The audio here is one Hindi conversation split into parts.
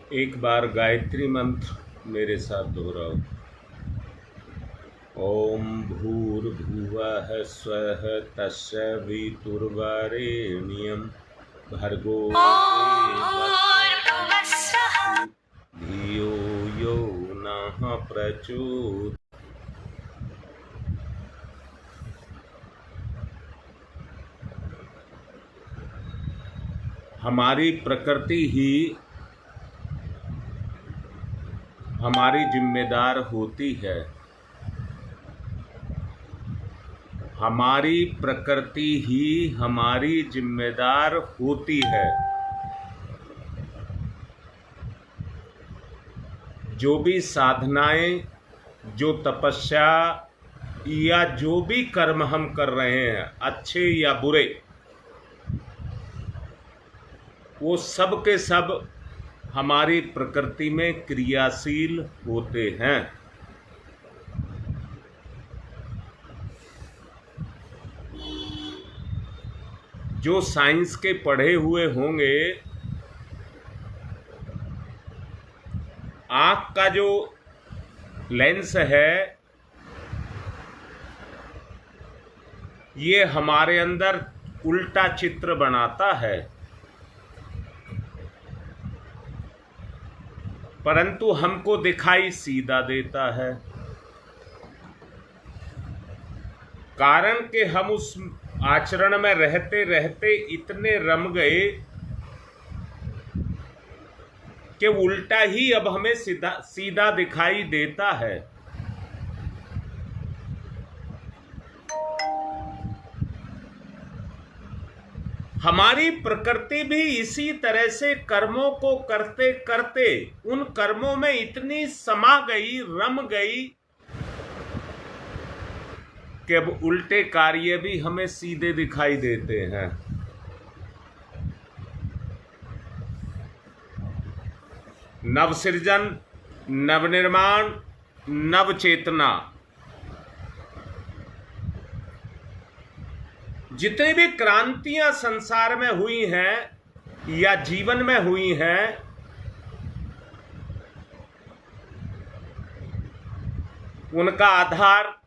एक बार गायत्री मंत्र मेरे साथ दोहराओ। ओम भूर्भुवः स्वः तस्य वितुर्वरेण्यं भर्गो देवस्य धियो यो नः प्रचोदयात्। हमारी प्रकृति ही हमारी जिम्मेदार होती है। हमारी प्रकृति ही हमारी जिम्मेदार होती है। जो भी साधनाएं, जो तपस्या या जो भी कर्म हम कर रहे हैं, अच्छे या बुरे, वो सब के सब हमारी प्रकृति में क्रियाशील होते हैं। जो साइंस के पढ़े हुए होंगे, आँख का जो लेंस है ये हमारे अंदर उल्टा चित्र बनाता है, परंतु हमको दिखाई सीधा देता है। कारण कि हम उस आचरण में रहते रहते इतने रम गए कि उल्टा ही अब हमें सीधा दिखाई देता है। हमारी प्रकृति भी इसी तरह से कर्मों को करते करते उन कर्मों में इतनी समा गई, रम गई कि अब उल्टे कार्य भी हमें सीधे दिखाई देते हैं। नवसृजन, नवनिर्माण, नवचेतना, जितनी भी क्रांतियां संसार में हुई हैं या जीवन में हुई हैं, उनका आधार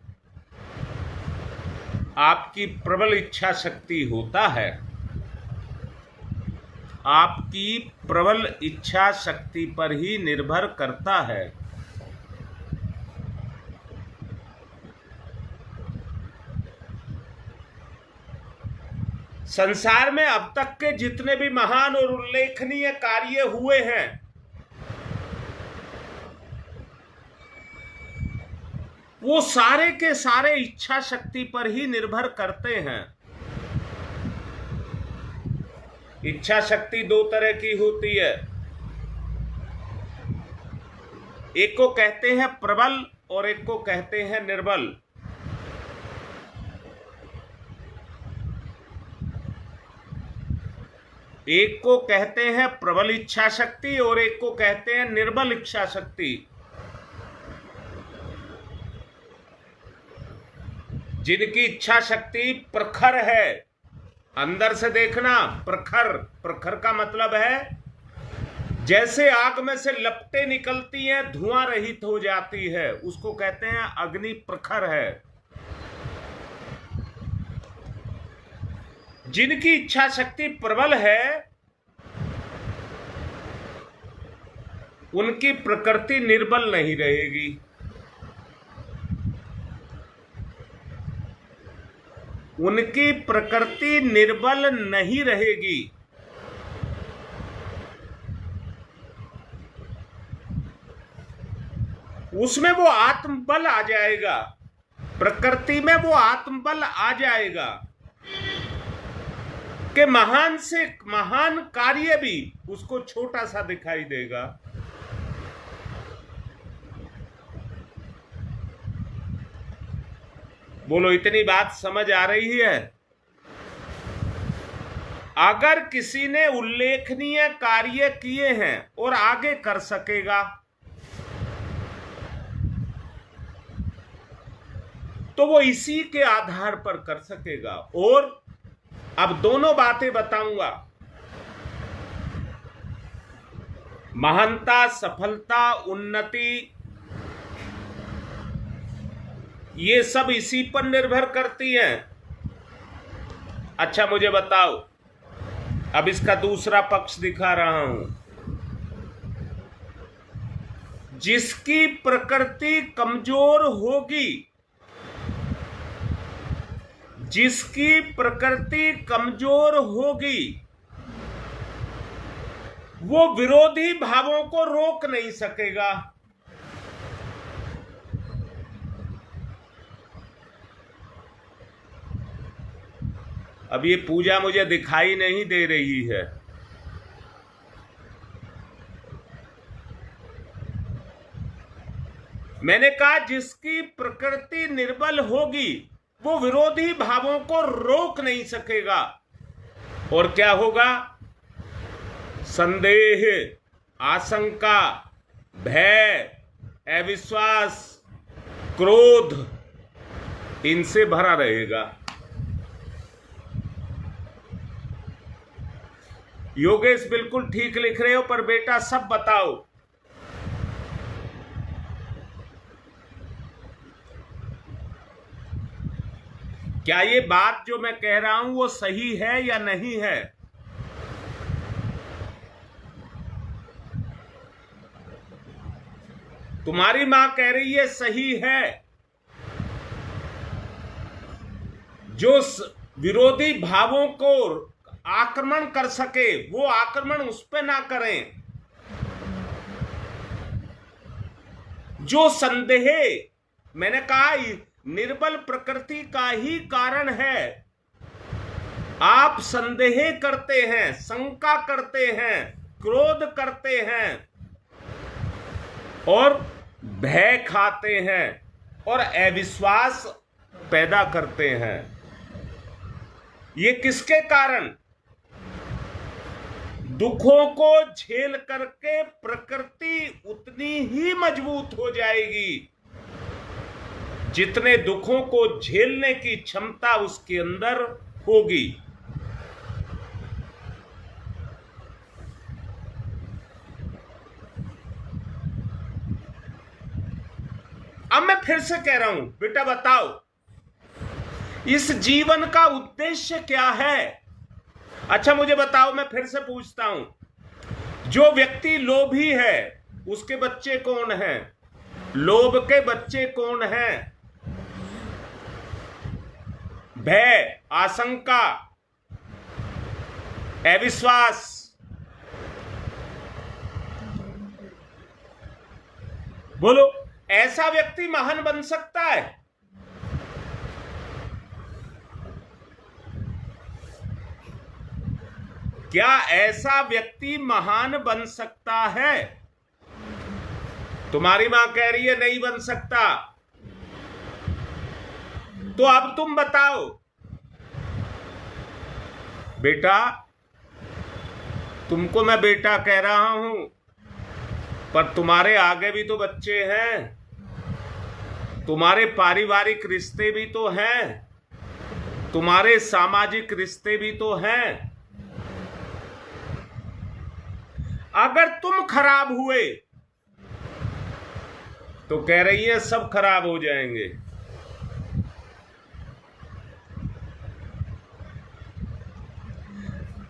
आपकी प्रबल इच्छा शक्ति होता है। आपकी प्रबल इच्छा शक्ति पर ही निर्भर करता है। संसार में अब तक के जितने भी महान और उल्लेखनीय कार्य हुए हैं, वो सारे के सारे इच्छा शक्ति पर ही निर्भर करते हैं। इच्छा शक्ति दो तरह की होती है। एक को कहते हैं प्रबल और एक को कहते हैं निर्बल। एक को कहते हैं प्रबल इच्छा शक्ति और एक को कहते हैं निर्बल इच्छा शक्ति। जिनकी इच्छा शक्ति प्रखर है, अंदर से देखना, प्रखर, प्रखर का मतलब है जैसे आग में से लपटें निकलती हैं, धुआं रहित हो जाती है, उसको कहते हैं अग्नि प्रखर है। जिनकी इच्छा शक्ति प्रबल है, उनकी प्रकृति निर्बल नहीं रहेगी। उनकी प्रकृति निर्बल नहीं रहेगी। उसमें वो आत्मबल आ जाएगा, प्रकृति में वो आत्मबल आ जाएगा कि महान से महान कार्य भी उसको छोटा सा दिखाई देगा। बोलो, इतनी बात समझ आ रही है? अगर किसी ने उल्लेखनीय कार्य किए हैं और आगे कर सकेगा तो वो इसी के आधार पर कर सकेगा। और अब दोनों बातें बताऊंगा। महानता, सफलता, उन्नति, ये सब इसी पर निर्भर करती हैं। अच्छा मुझे बताओ, अब इसका दूसरा पक्ष दिखा रहा हूं। जिसकी प्रकृति कमजोर होगी, जिसकी प्रकृति कमजोर होगी, वो विरोधी भावों को रोक नहीं सकेगा। अब ये पूजा मुझे दिखाई नहीं दे रही है। मैंने कहा जिसकी प्रकृति निर्बल होगी वो विरोधी भावों को रोक नहीं सकेगा। और क्या होगा? संदेह, आशंका, भय, अविश्वास, क्रोध, इनसे भरा रहेगा। योगेश बिल्कुल ठीक लिख रहे हो, पर बेटा सब बताओ, क्या ये बात जो मैं कह रहा हूं वो सही है या नहीं है? तुम्हारी मां कह रही है सही है। जो विरोधी भावों को आक्रमण कर सके वो आक्रमण उस पे ना करें। जो संदेह, मैंने कहा निर्बल प्रकृति का ही कारण है। आप संदेह करते हैं, शंका करते हैं, क्रोध करते हैं और भय खाते हैं और अविश्वास पैदा करते हैं। ये किसके कारण? दुखों को झेल करके प्रकृति उतनी ही मजबूत हो जाएगी जितने दुखों को झेलने की क्षमता उसके अंदर होगी। अब मैं फिर से कह रहा हूं, बेटा बताओ इस जीवन का उद्देश्य क्या है? अच्छा मुझे बताओ, मैं फिर से पूछता हूं, जो व्यक्ति लोभी है उसके बच्चे कौन हैं? लोभ के बच्चे कौन हैं? भय, आशंका, अविश्वास। बोलो, ऐसा व्यक्ति महान बन सकता है? क्या ऐसा व्यक्ति महान बन सकता है? तुम्हारी मां कह रही है नहीं बन सकता। तो अब तुम बताओ बेटा, तुमको मैं बेटा कह रहा हूं, पर तुम्हारे आगे भी तो बच्चे हैं, तुम्हारे पारिवारिक रिश्ते भी तो हैं, तुम्हारे सामाजिक रिश्ते भी तो हैं। अगर तुम खराब हुए तो कह रही है सब खराब हो जाएंगे।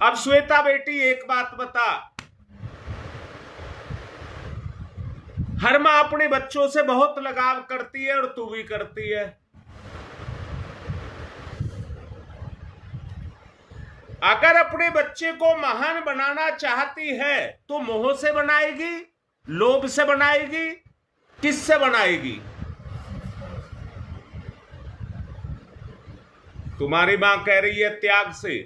अब श्वेता बेटी एक बात बता, हर मां अपने बच्चों से बहुत लगाव करती है और तू भी करती है। अगर अपने बच्चे को महान बनाना चाहती है तो मोह से बनाएगी, लोभ से बनाएगी, किससे बनाएगी? तुम्हारी मां कह रही है त्याग से।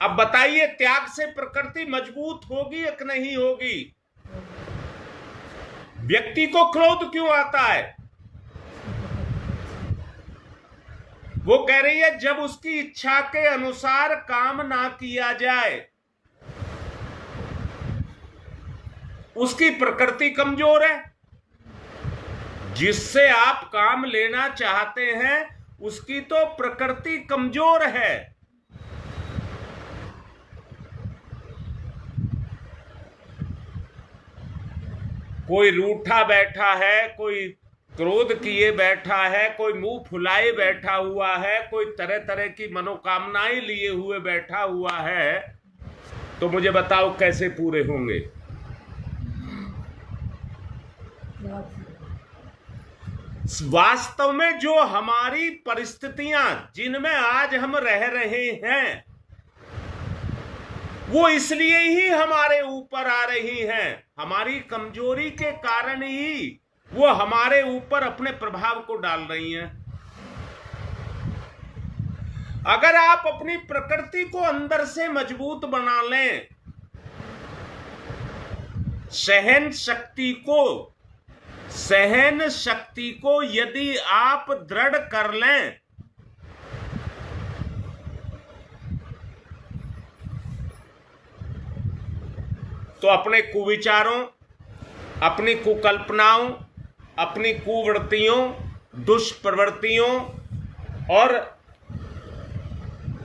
अब बताइए त्याग से प्रकृति मजबूत होगी या नहीं होगी? व्यक्ति को क्रोध क्यों आता है? वो कह रही है जब उसकी इच्छा के अनुसार काम ना किया जाए, उसकी प्रकृति कमजोर है। जिससे आप काम लेना चाहते हैं उसकी तो प्रकृति कमजोर है। कोई रूठा बैठा है, कोई क्रोध किए बैठा है, कोई मुंह फुलाए बैठा हुआ है, कोई तरह तरह की मनोकामनाएं लिए हुए बैठा हुआ है, तो मुझे बताओ कैसे पूरे होंगे? वास्तव में जो हमारी परिस्थितियां जिनमें आज हम रह रहे हैं, वो इसलिए ही हमारे ऊपर आ रही हैं, हमारी कमजोरी के कारण ही वो हमारे ऊपर अपने प्रभाव को डाल रही हैं। अगर आप अपनी प्रकृति को अंदर से मजबूत बना लें, सहन शक्ति को यदि आप दृढ़ कर लें, तो अपने कुविचारों, अपनी कुकल्पनाओं, अपनी कुवृत्तियों, दुष्प्रवृत्तियों, और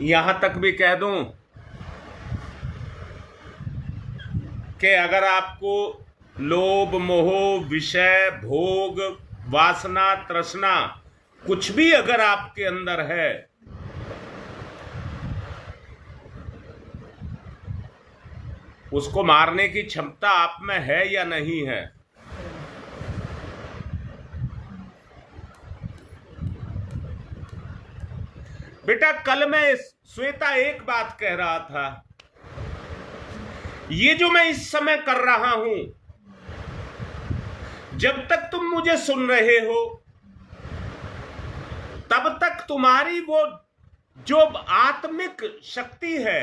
यहां तक भी कह दूं कि अगर आपको लोभ, मोह, विषय, भोग, वासना, तृष्णा कुछ भी अगर आपके अंदर है, उसको मारने की क्षमता आप में है या नहीं है? बेटा, कल मैं श्वेता एक बात कह रहा था, ये जो मैं इस समय कर रहा हूं, जब तक तुम मुझे सुन रहे हो तब तक तुम्हारी वो जो आत्मिक शक्ति है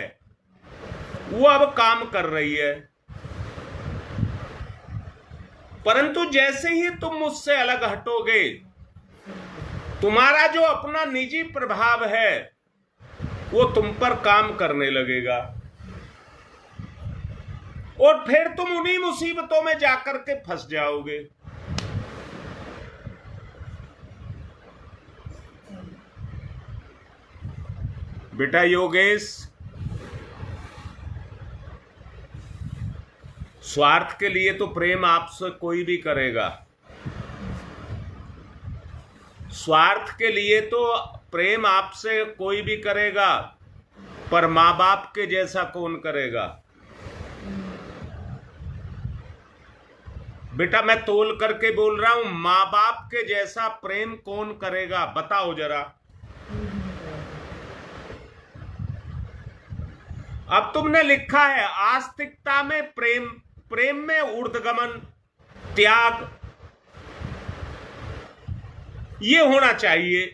वो अब काम कर रही है, परंतु जैसे ही तुम मुझसे अलग हटोगे, तुम्हारा जो अपना निजी प्रभाव है वो तुम पर काम करने लगेगा, और फिर तुम उन्हीं मुसीबतों में जाकर के फंस जाओगे। बेटा योगेश, स्वार्थ के लिए तो प्रेम आपसे कोई भी करेगा, स्वार्थ के लिए तो प्रेम आपसे कोई भी करेगा, पर मां बाप के जैसा कौन करेगा? बेटा, मैं तोल करके बोल रहा हूं, मां बाप के जैसा प्रेम कौन करेगा? बताओ जरा। अब तुमने लिखा है आस्तिकता में प्रेम, प्रेम में ऊर्ध्वगमन, त्याग, ये होना चाहिए,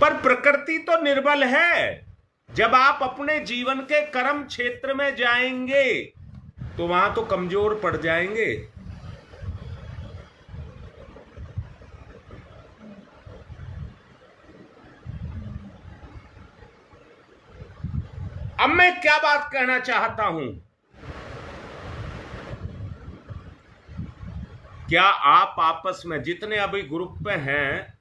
पर प्रकृति तो निर्बल है। जब आप अपने जीवन के कर्म क्षेत्र में जाएंगे तो वहां तो कमजोर पड़ जाएंगे। अब मैं क्या बात कहना चाहता हूं, क्या आप आपस में जितने अभी ग्रुप में हैं,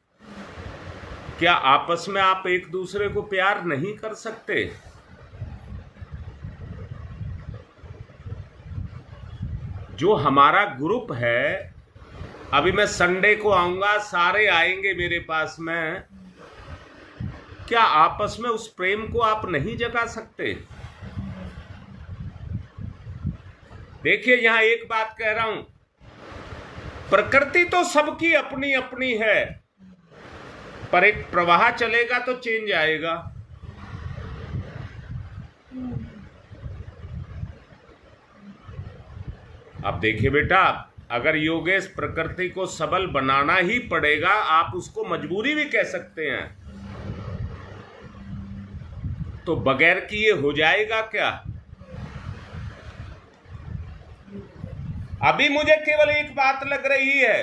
क्या आपस में आप एक दूसरे को प्यार नहीं कर सकते? जो हमारा ग्रुप है, अभी मैं संडे को आऊंगा, सारे आएंगे मेरे पास में, क्या आपस में उस प्रेम को आप नहीं जगा सकते? देखिए, यहां एक बात कह रहा हूं, प्रकृति तो सबकी अपनी अपनी है, पर एक प्रवाह चलेगा तो चेंज आएगा। अब देखिए बेटा, अगर योगेश प्रकृति को सबल बनाना ही पड़ेगा, आप उसको मजबूरी भी कह सकते हैं, तो बगैर किए हो जाएगा क्या? अभी मुझे केवल एक बात लग रही है,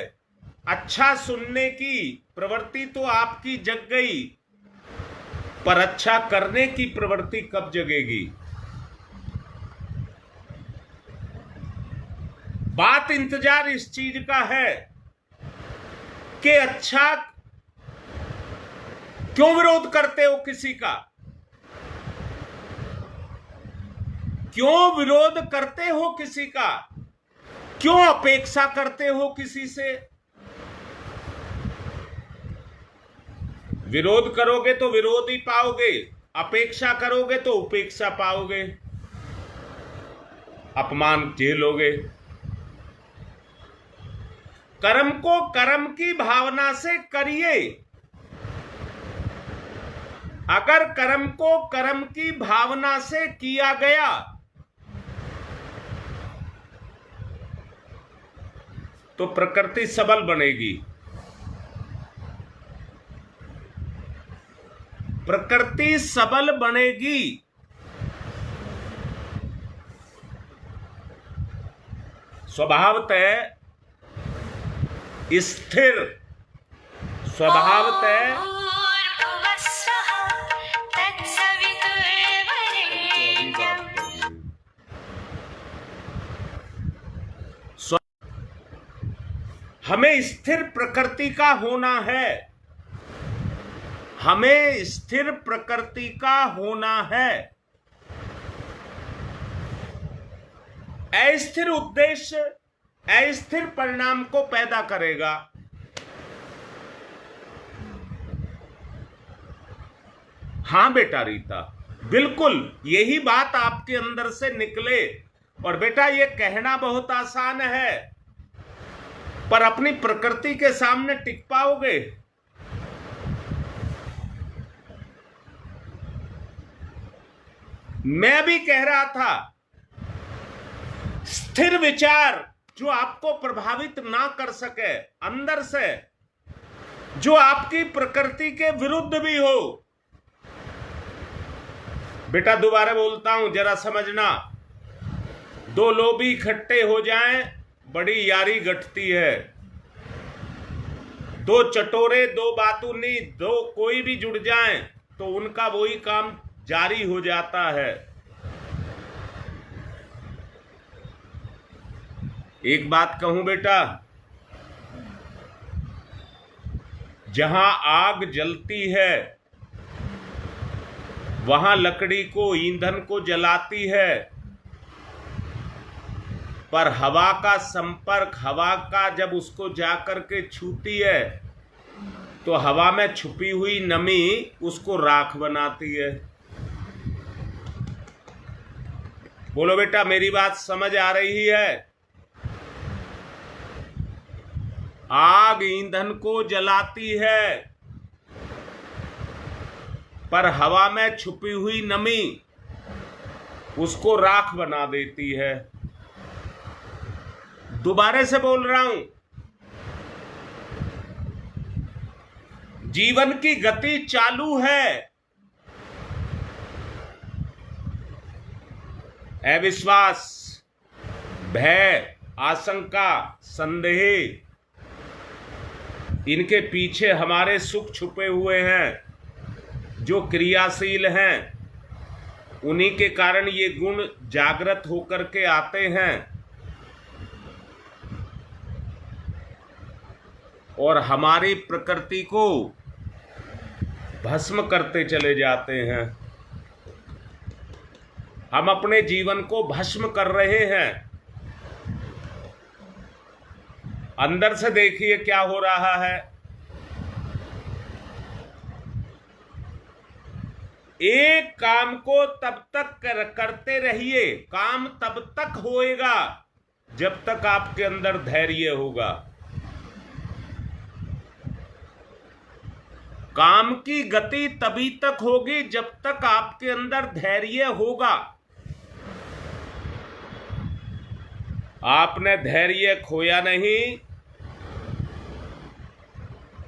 अच्छा सुनने की प्रवृत्ति तो आपकी जग गई, पर अच्छा करने की प्रवृत्ति कब जगेगी? बात इंतजार इस चीज का है कि अच्छा क्यों विरोध करते हो किसी का? क्यों विरोध करते हो किसी का? क्यों अपेक्षा करते हो किसी से? विरोध करोगे तो विरोध ही पाओगे, अपेक्षा करोगे तो उपेक्षा पाओगे, अपमान झेलोगे। कर्म को कर्म की भावना से करिए। अगर कर्म को कर्म की भावना से किया गया तो प्रकृति सबल बनेगी। प्रकृति सबल बनेगी। स्वभावतः स्थिर, स्वभावतः हमें स्थिर प्रकृति का होना है। हमें स्थिर प्रकृति का होना है। अस्थिर उद्देश्य अस्थिर परिणाम को पैदा करेगा। हां बेटा रीता, बिल्कुल यही बात आपके अंदर से निकले। और बेटा ये कहना बहुत आसान है, पर अपनी प्रकृति के सामने टिक पाओगे? मैं भी कह रहा था, स्थिर विचार जो आपको प्रभावित ना कर सके अंदर से, जो आपकी प्रकृति के विरुद्ध भी हो। बेटा दोबारा बोलता हूं, जरा समझना। दो लोभी इकट्ठे हो जाएं, बड़ी यारी गठती है। दो चटोरे, दो बातूनी, दो कोई भी जुड़ जाएं तो उनका वही काम जारी हो जाता है। एक बात कहूं बेटा, जहां आग जलती है वहां लकड़ी को, ईंधन को जलाती है, पर हवा का संपर्क, हवा का जब उसको जाकर के छूती है तो हवा में छुपी हुई नमी उसको राख बनाती है। बोलो बेटा, मेरी बात समझ आ रही है? आग ईंधन को जलाती है, पर हवा में छुपी हुई नमी उसको राख बना देती है। दोबारा से बोल रहा हूं, जीवन की गति चालू है। अविश्वास, भय, आशंका, संदेह, इनके पीछे हमारे सुख छुपे हुए हैं जो क्रियाशील हैं। उन्हीं के कारण ये गुण जागृत होकर के आते हैं और हमारी प्रकृति को भस्म करते चले जाते हैं। हम अपने जीवन को भस्म कर रहे हैं। अंदर से देखिए क्या हो रहा है। एक काम को तब तक करते रहिए, काम तब तक होएगा जब तक आपके अंदर धैर्य होगा। काम की गति तभी तक होगी जब तक आपके अंदर धैर्य होगा। आपने धैर्य खोया नहीं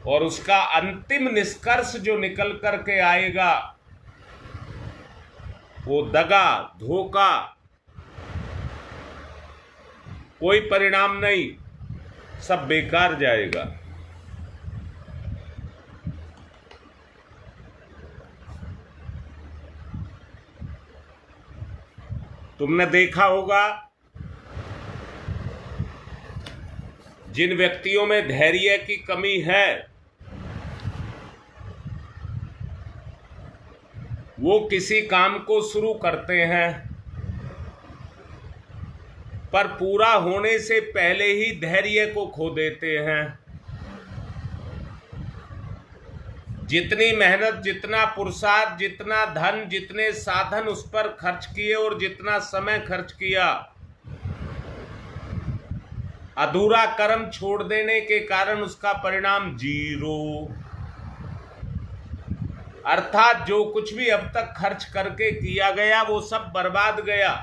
और उसका अंतिम निष्कर्ष जो निकल करके आएगा वो दगा, धोखा, कोई परिणाम नहीं, सब बेकार जाएगा। तुमने देखा होगा जिन व्यक्तियों में धैर्य की कमी है वो किसी काम को शुरू करते हैं पर पूरा होने से पहले ही धैर्य को खो देते हैं। जितनी मेहनत, जितना पुरुषार्थ, जितना धन, जितने साधन उस पर खर्च किए और जितना समय खर्च किया, अधूरा कर्म छोड़ देने के कारण उसका परिणाम जीरो। अर्थात जो कुछ भी अब तक खर्च करके किया गया वो सब बर्बाद गया।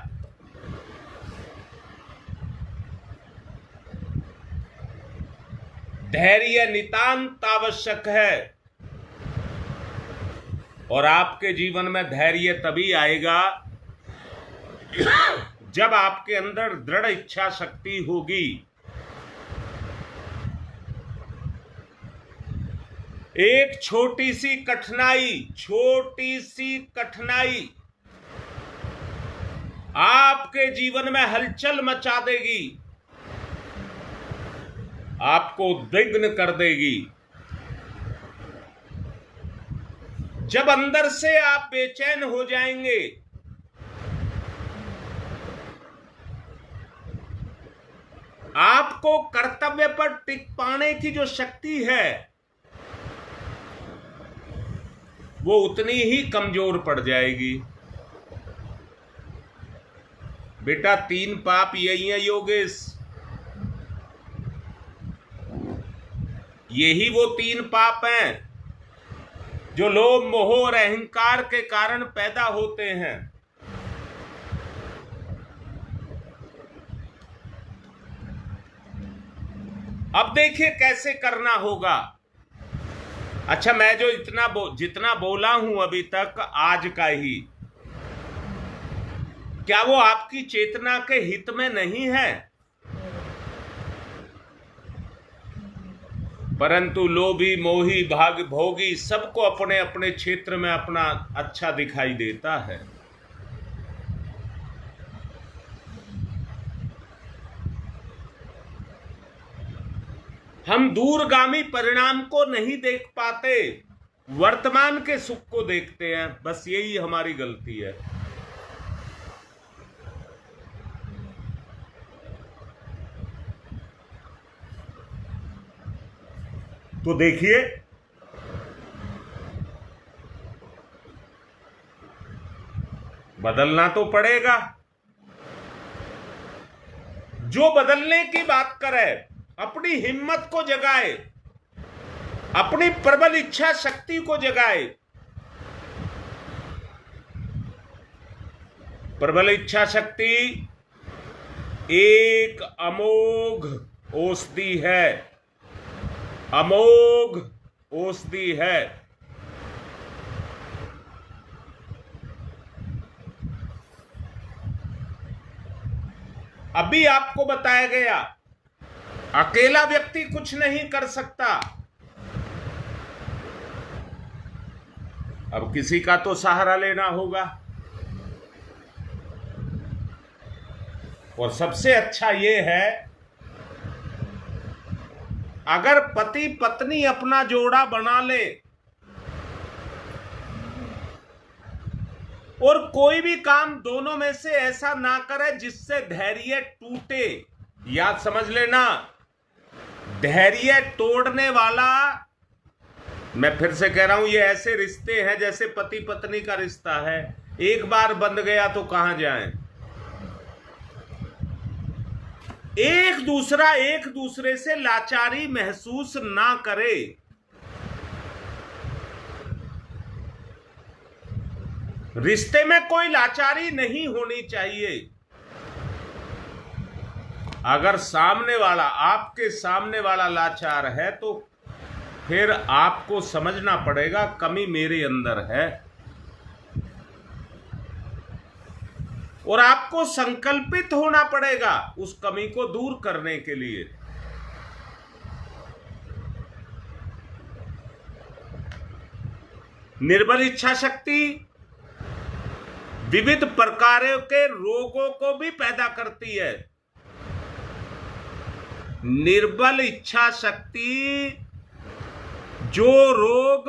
धैर्य नितांत आवश्यक है और आपके जीवन में धैर्य तभी आएगा जब आपके अंदर दृढ़ इच्छा शक्ति होगी। एक छोटी सी कठिनाई आपके जीवन में हलचल मचा देगी, आपको उद्विग्न कर देगी। जब अंदर से आप बेचैन हो जाएंगे, आपको कर्तव्य पर टिक पाने की जो शक्ति है वो उतनी ही कमजोर पड़ जाएगी। बेटा 3 पाप यही है योगेश, यही वो 3 पाप हैं जो लोभ, मोह और अहंकार के कारण पैदा होते हैं। अब देखिए कैसे करना होगा। अच्छा, मैं जो जितना बोला हूं अभी तक आज का ही, क्या वो आपकी चेतना के हित में नहीं है? परंतु लोभी, मोही, भोगी सबको अपने अपने क्षेत्र में अपना अच्छा दिखाई देता है। हम दूरगामी परिणाम को नहीं देख पाते, वर्तमान के सुख को देखते हैं। बस यही हमारी गलती है। तो देखिए, बदलना तो पड़ेगा। जो बदलने की बात करे, अपनी हिम्मत को जगाए, अपनी प्रबल इच्छा शक्ति को जगाए। प्रबल इच्छा शक्ति एक अमोघ औषधि है, अमोघ औषधि है। अभी आपको बताया गया, अकेला व्यक्ति कुछ नहीं कर सकता। अब किसी का तो सहारा लेना होगा। और सबसे अच्छा यह है, अगर पति पत्नी अपना जोड़ा बना ले और कोई भी काम दोनों में से ऐसा ना करे जिससे धैर्य टूटे। याद समझ लेना, धैर्य तोड़ने वाला, मैं फिर से कह रहा हूं, ये ऐसे रिश्ते हैं जैसे पति पत्नी का रिश्ता है। एक बार बंध गया तो कहां जाएं। एक दूसरे से लाचारी महसूस ना करे। रिश्ते में कोई लाचारी नहीं होनी चाहिए। अगर सामने वाला, आपके सामने वाला लाचार है तो फिर आपको समझना पड़ेगा कमी मेरे अंदर है, और आपको संकल्पित होना पड़ेगा उस कमी को दूर करने के लिए। निर्बल इच्छा शक्ति विविध प्रकारों के रोगों को भी पैदा करती है। निर्बल इच्छा शक्ति जो रोग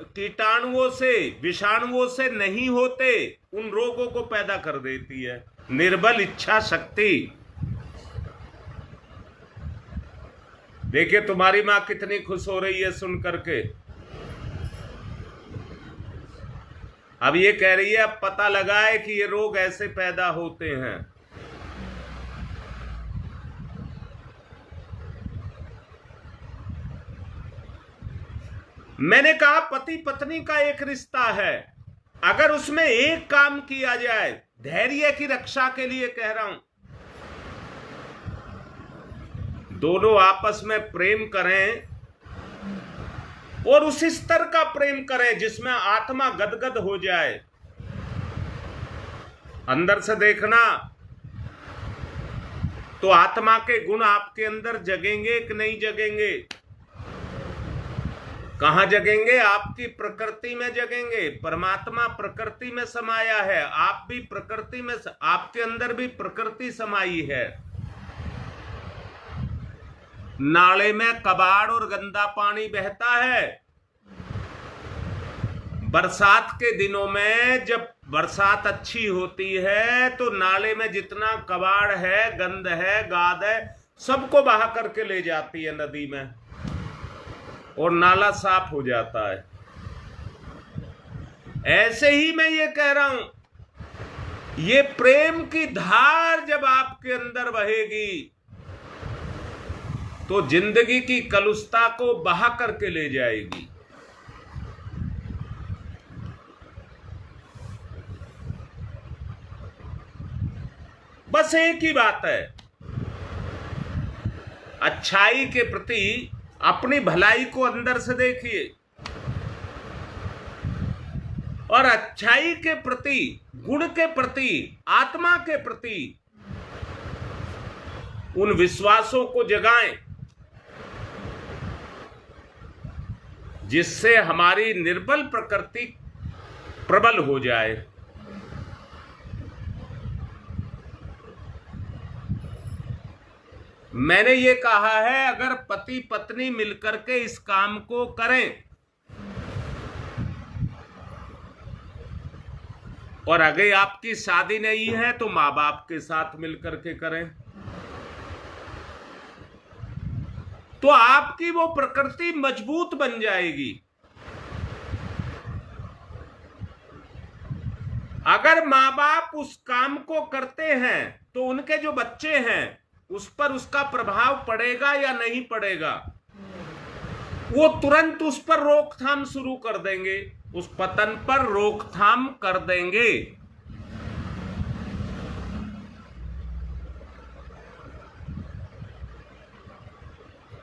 कीटाणुओं से, विषाणुओं से नहीं होते, उन रोगों को पैदा कर देती है। निर्बल इच्छा शक्ति देखिए तुम्हारी मां कितनी खुश हो रही है सुन करके। अब ये कह रही है अब पता लगा है कि ये रोग ऐसे पैदा होते हैं। मैंने कहा पति पत्नी का एक रिश्ता है, अगर उसमें एक काम किया जाए, धैर्य की रक्षा के लिए कह रहा हूं, दोनों आपस में प्रेम करें और उस स्तर का प्रेम करें जिसमें आत्मा गदगद हो जाए। अंदर से देखना तो आत्मा के गुण आपके अंदर जगेंगे कि नहीं जगेंगे? कहां जगेंगे? आपकी प्रकृति में जगेंगे। परमात्मा प्रकृति में समाया है, आप भी प्रकृति में, आपके अंदर भी प्रकृति समाई है। नाले में कबाड़ और गंदा पानी बहता है। बरसात के दिनों में जब बरसात अच्छी होती है तो नाले में जितना कबाड़ है, गंद है, गाद है, सबको बहा करके ले जाती है नदी में और नाला साफ हो जाता है। ऐसे ही मैं ये कह रहा हूं, ये प्रेम की धार जब आपके अंदर बहेगी तो जिंदगी की कलुषता को बहा करके ले जाएगी। बस एक ही बात है, अच्छाई के प्रति अपनी भलाई को अंदर से देखिए और अच्छाई के प्रति, गुण के प्रति, आत्मा के प्रति उन विश्वासों को जगाएं जिससे हमारी निर्बल प्रकृति प्रबल हो जाए। मैंने ये कहा है अगर पति पत्नी मिलकर के इस काम को करें और अगर आपकी शादी नहीं है तो मां बाप के साथ मिलकर के करें तो आपकी वो प्रकृति मजबूत बन जाएगी। अगर मां बाप उस काम को करते हैं तो उनके जो बच्चे हैं उस पर उसका प्रभाव पड़ेगा या नहीं पड़ेगा? वो तुरंत उस पर रोकथाम शुरू कर देंगे, उस पतन पर रोकथाम कर देंगे।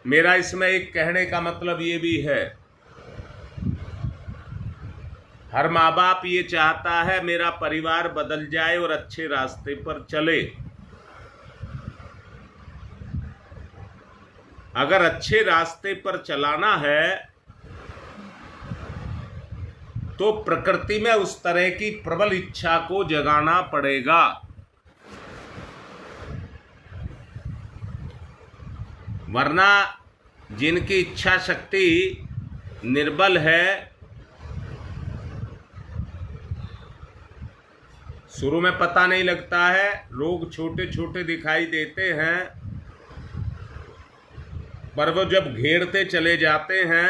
मेरा इसमें एक कहने का मतलब ये भी है, हर माँ बाप ये चाहता है मेरा परिवार बदल जाए और अच्छे रास्ते पर चले। अगर अच्छे रास्ते पर चलाना है तो प्रकृति में उस तरह की प्रबल इच्छा को जगाना पड़ेगा। वरना जिनकी इच्छा शक्ति निर्बल है, शुरू में पता नहीं लगता है, रोग छोटे छोटे दिखाई देते हैं, पर वो जब घेरते चले जाते हैं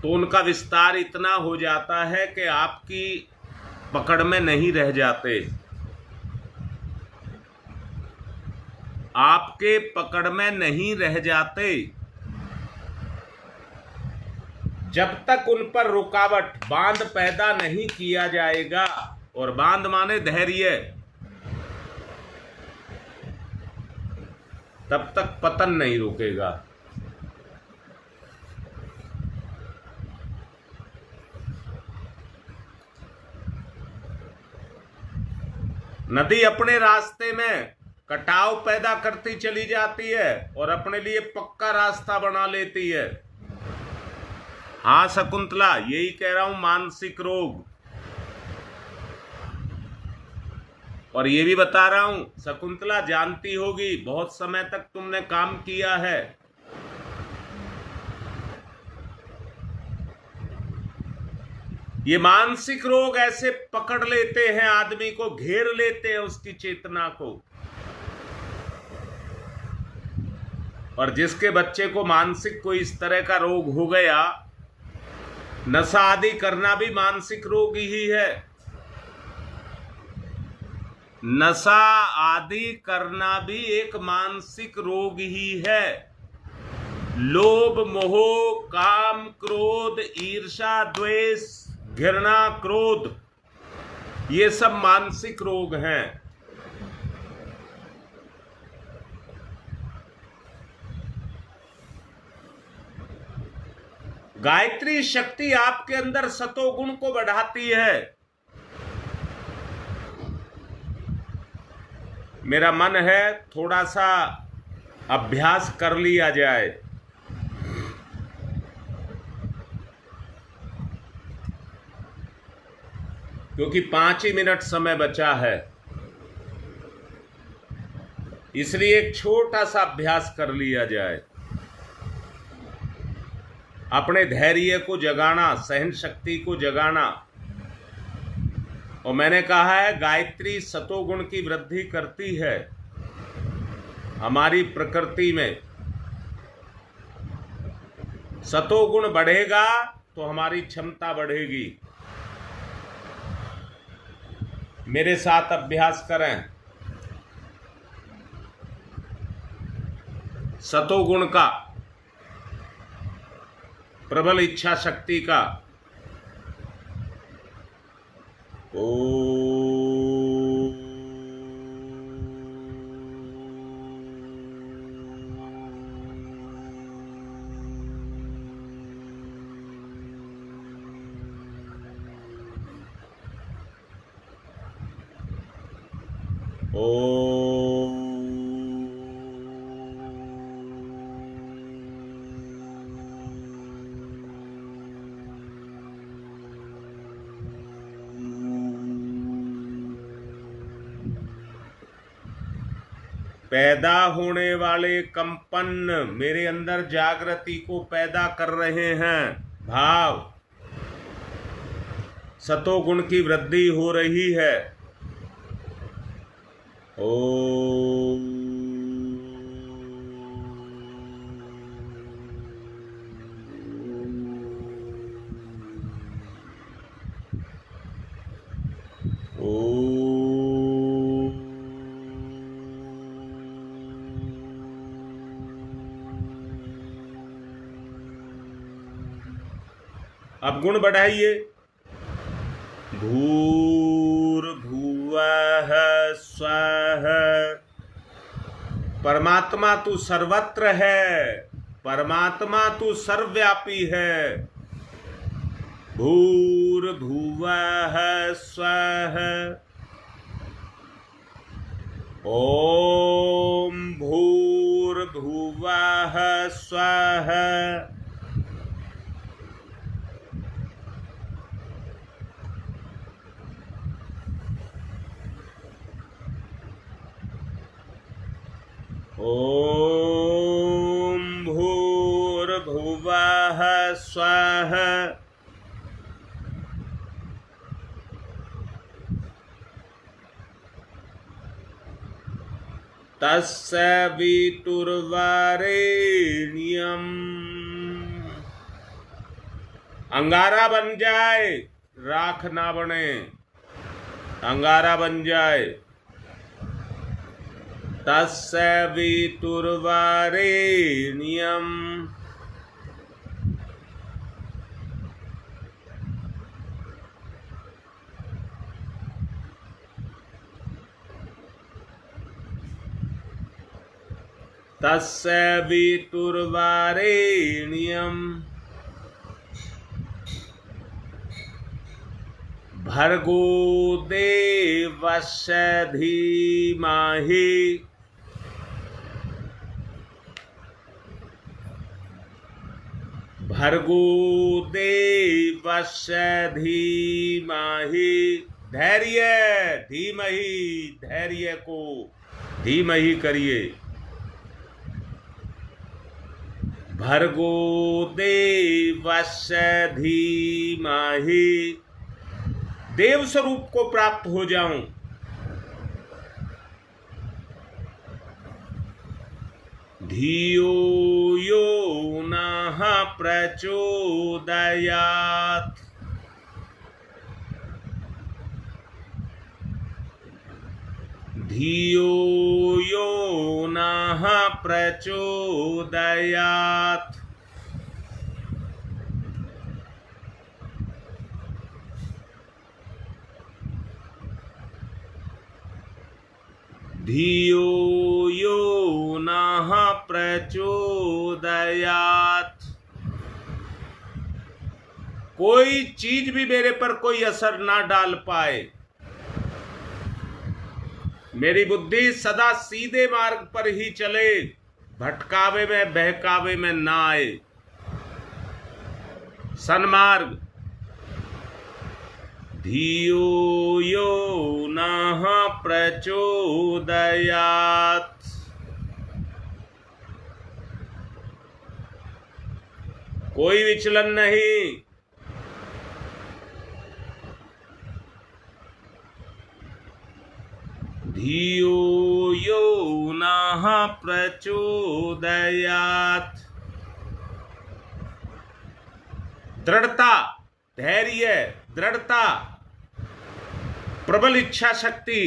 तो उनका विस्तार इतना हो जाता है कि आपकी पकड़ में नहीं रह जाते, आपके पकड़ में नहीं रह जाते। जब तक उन पर रुकावट, बांध पैदा नहीं किया जाएगा, और बांध माने धैर्य, तब तक पतन नहीं रुकेगा। नदी अपने रास्ते में कटाव पैदा करती चली जाती है और अपने लिए पक्का रास्ता बना लेती है। हाँ शकुंतला, यही कह रहा हूं, मानसिक रोग। और ये भी बता रहा हूं, शकुंतला जानती होगी बहुत समय तक तुमने काम किया है, ये मानसिक रोग ऐसे पकड़ लेते हैं आदमी को, घेर लेते हैं उसकी चेतना को। और जिसके बच्चे को मानसिक कोई इस तरह का रोग हो गया, नशा आदि करना भी मानसिक रोग ही है। नशा आदि करना भी एक मानसिक रोग ही है। लोभ, मोह, काम, क्रोध, ईर्ष्या, द्वेष, घृणा, क्रोध, ये सब मानसिक रोग हैं। गायत्री शक्ति आपके अंदर सतोगुण को बढ़ाती है। मेरा मन है थोड़ा सा अभ्यास कर लिया जाए। क्योंकि 5 ही मिनट समय बचा है, इसलिए एक छोटा सा अभ्यास कर लिया जाए। अपने धैर्य को जगाना, सहन शक्ति को जगाना। और मैंने कहा है गायत्री सतोगुण की वृद्धि करती है। हमारी प्रकृति में सतोगुण बढ़ेगा तो हमारी क्षमता बढ़ेगी। मेरे साथ अभ्यास करें सतोगुण का, प्रबल इच्छा शक्ति का। पैदा होने वाले कंपन मेरे अंदर जागृति को पैदा कर रहे हैं। भाव, सतोगुण की वृद्धि हो रही है। ओम अब गुण बढ़ाइए। भूर्भुवः स्वः। परमात्मा तू सर्वत्र है, परमात्मा तू सर्वव्यापी है। भूर्भुवः स्वः। ओम भूर्भुवः स्वः। ओम भूर्भुवः स्वः। तस्य वितुर्वरेण्यम्। अंगारा बन जाए, राख ना बने, अंगारा बन जाए। तस्य वितुर्वरेण्यम्। तस्य वितुर्वरेण्यम्। भर्गो देवस्य धीमहि। भर्गो देवस्य धीमहि। धैर्य, धीमहि, धैर्य को धीमहि करिए। भर्गो देवस्य धीमहि। देव स्वरूप को प्राप्त हो जाऊं। धियो यो नः प्रचोदयात्। धियो यो नः प्रचोदयात्। धियो यो नः प्रचोदयात्। कोई चीज भी मेरे पर कोई असर ना डाल पाए, मेरी बुद्धि सदा सीधे मार्ग पर ही चले, भटकावे में बहकावे में ना आए। सन्मार्ग। धियो यो नः प्रचोदयात्। कोई विचलन नहीं। धियो यो नः प्रचोदयात्। दृढ़ता, धैर्य, दृढ़ता, प्रबल इच्छा शक्ति,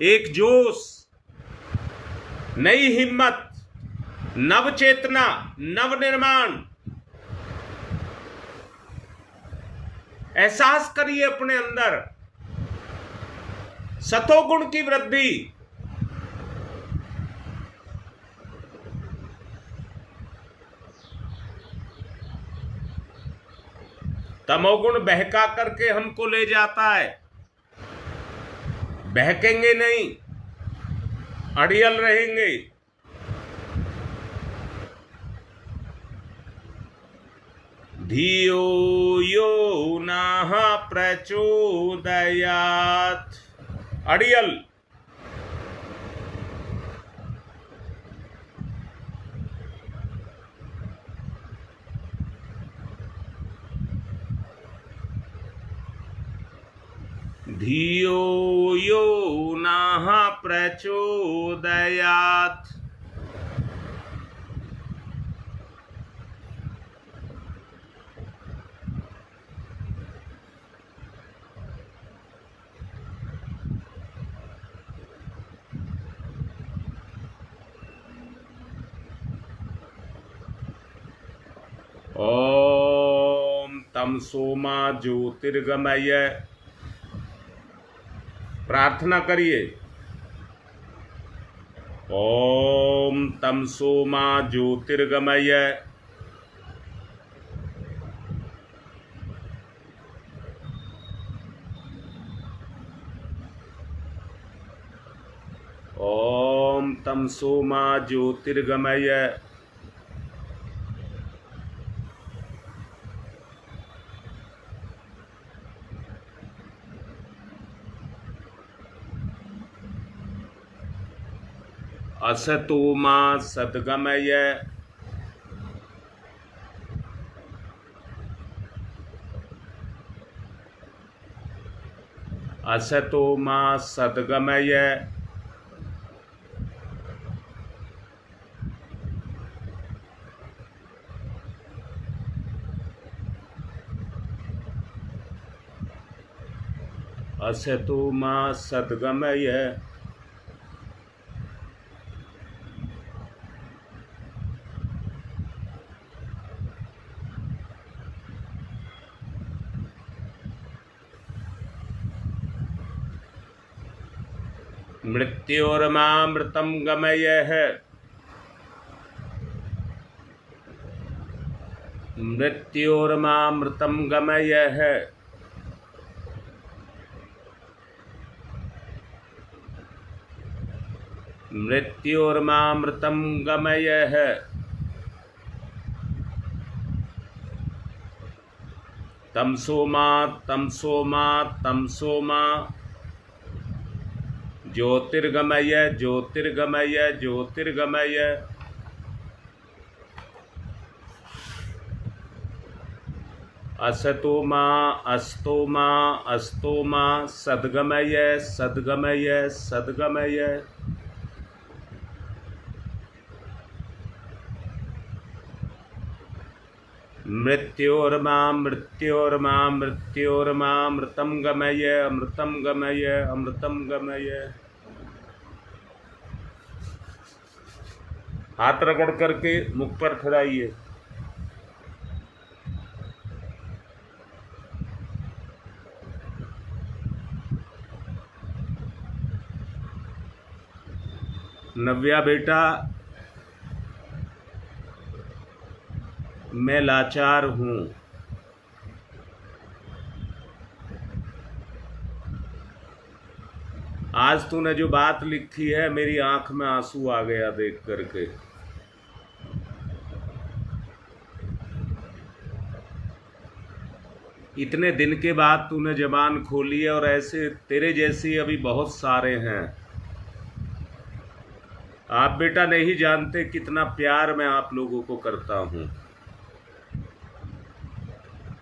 एक जोश, नई हिम्मत, नव चेतना, नव निर्माण। एहसास करिए अपने अंदर सतोगुण की वृद्धि। तमोगुण बहका करके हमको ले जाता है। बहकेंगे नहीं, अड़ियल रहेंगे। धियो यो नः प्रचोदयात्। अड़ियल। धियो यो नः प्रचोदयात्। ओम तमसो मा ज्योतिर्गमय। प्रार्थना करिए। ओम तमसो मा ज्योतिर्गमय। ओम तमसो मा ज्योतिर्गमय। असतो मा सद्गमय। असतो मा सद्गमय। असतो मा सद्गमय। मृत्योर्मामृतं गमयः। मृत्योर्मामृतं गमयः। मृत्योर्मामृतं गमयः। तमसो मा तमसो मा तमसो मा। ज्योतिर्गमय ज्योतिर्गमय ज्योतिर्गमय। असतो मा अस्तो मा अस्तो मा। सद्गमय सद्गमय सद्गमय। मृत्योर्मामृत्योर्मामृतम गमय अमृतम गमय अमृतम गमय। हाथ रगड़ करके मुख पर खिलाइए। नव्या बेटा, मैं लाचार हूं। आज तूने जो बात लिखी है, मेरी आंख में आंसू आ गया देख करके। इतने दिन के बाद तूने जबान खोली है, और ऐसे तेरे जैसे अभी बहुत सारे हैं। आप बेटा नहीं जानते कितना प्यार मैं आप लोगों को करता हूं।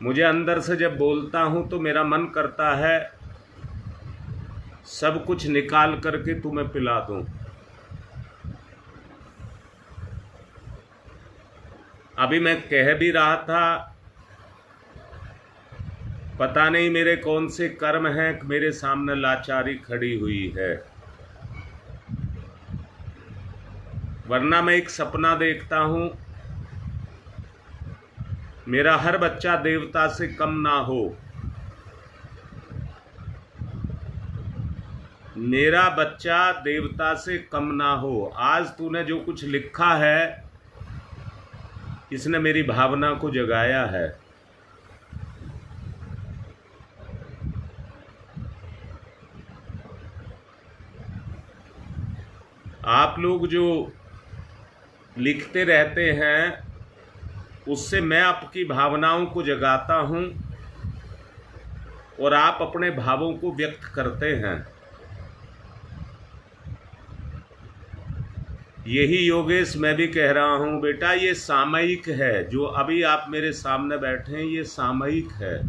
मुझे अंदर से जब बोलता हूं तो मेरा मन करता है सब कुछ निकाल करके तुम्हें पिला दूं। अभी मैं कह भी रहा था, पता नहीं मेरे कौन से कर्म हैं कि मेरे सामने लाचारी खड़ी हुई है। वरना मैं एक सपना देखता हूं, मेरा हर बच्चा देवता से कम ना हो। मेरा बच्चा देवता से कम ना हो। आज तूने जो कुछ लिखा है, इसने मेरी भावना को जगाया है। आप लोग जो लिखते रहते हैं, उससे मैं आपकी भावनाओं को जगाता हूं, और आप अपने भावों को व्यक्त करते हैं। यही योगेश मैं भी कह रहा हूं बेटा, ये सामयिक है। जो अभी आप मेरे सामने बैठे हैं, ये सामयिक है।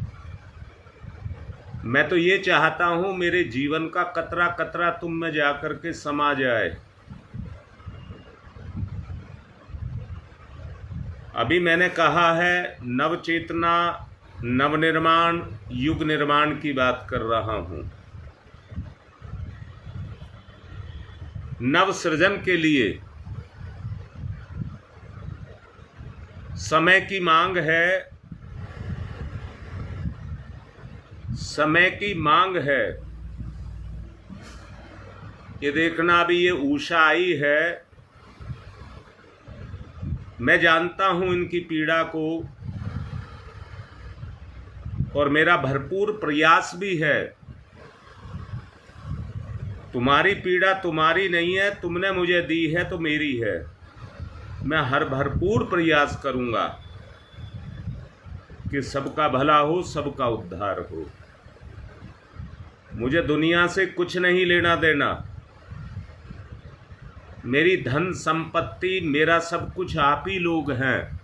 मैं तो ये चाहता हूं मेरे जीवन का कतरा कतरा तुम में जाकर के समा जाए। अभी मैंने कहा है, नव चेतना, नव निर्माण, युग निर्माण की बात कर रहा हूं। नव सृजन के लिए समय की मांग है। समय की मांग है। ये देखना, अभी ये उषा आई है। मैं जानता हूं इनकी पीड़ा को, और मेरा भरपूर प्रयास भी है। तुम्हारी पीड़ा तुम्हारी नहीं है, तुमने मुझे दी है तो मेरी है। मैं हर भरपूर प्रयास करूंगा कि सबका भला हो, सबका उद्धार हो। मुझे दुनिया से कुछ नहीं लेना देना। मेरी धन संपत्ति, मेरा सब कुछ आप ही लोग हैं,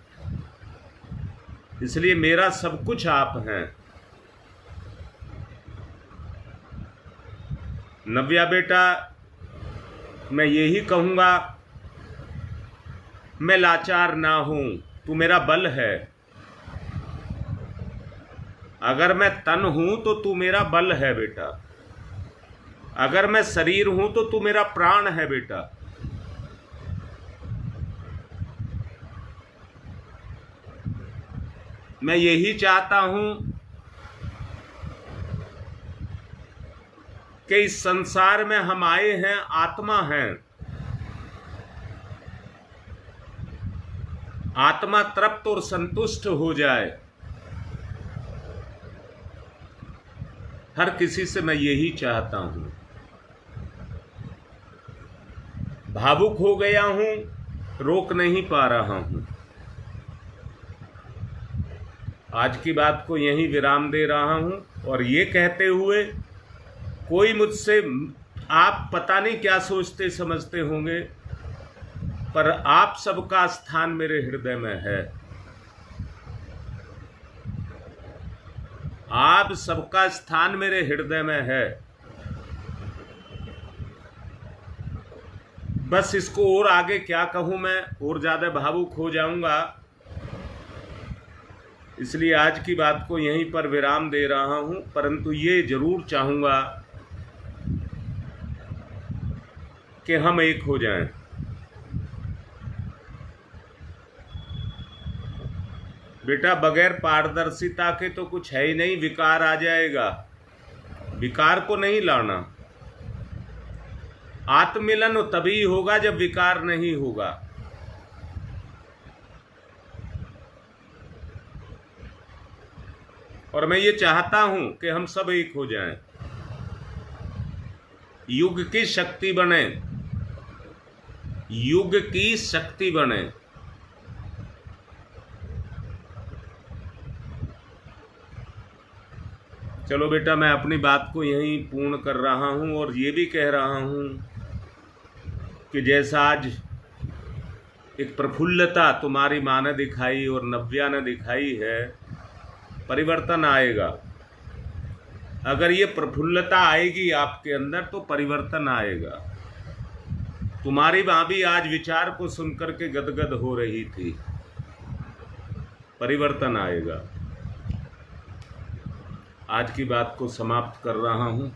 इसलिए मेरा सब कुछ आप हैं। नव्या बेटा, मैं यही कहूंगा, मैं लाचार ना हूं, तू मेरा बल है। अगर मैं तन हूं तो तू मेरा बल है बेटा। अगर मैं शरीर हूं तो तू मेरा प्राण है बेटा। मैं यही चाहता हूं कि इस संसार में हम आए हैं, आत्मा हैं। आत्मा तृप्त और संतुष्ट हो जाए। हर किसी से मैं यही चाहता हूं। भावुक हो गया हूं, रोक नहीं पा रहा हूं। आज की बात को यहीं विराम दे रहा हूं, और ये कहते हुए, कोई मुझसे, आप पता नहीं क्या सोचते समझते होंगे, पर आप सबका स्थान मेरे हृदय में है। आप सबका स्थान मेरे हृदय में है। बस इसको और आगे क्या कहूं मैं, और ज्यादा भावुक हो जाऊंगा। इसलिए आज की बात को यहीं पर विराम दे रहा हूं, परंतु ये जरूर चाहूंगा कि हम एक हो जाएं। बेटा बगैर पारदर्शिता के तो कुछ है ही नहीं, विकार आ जाएगा। विकार को नहीं लाना। आत्ममिलन तभी होगा जब विकार नहीं होगा। और मैं ये चाहता हूं कि हम सब एक हो जाएं, युग की शक्ति बने, युग की शक्ति बने। चलो बेटा, मैं अपनी बात को यहीं पूर्ण कर रहा हूं और ये भी कह रहा हूं कि जैसा आज एक प्रफुल्लता तुम्हारी माँ ने दिखाई और नव्या ने दिखाई है, परिवर्तन आएगा। अगर ये प्रफुल्लता आएगी आपके अंदर तो परिवर्तन आएगा। तुम्हारी माँ भी आज विचार को सुनकर के गदगद हो रही थी, परिवर्तन आएगा। आज की बात को समाप्त कर रहा हूं।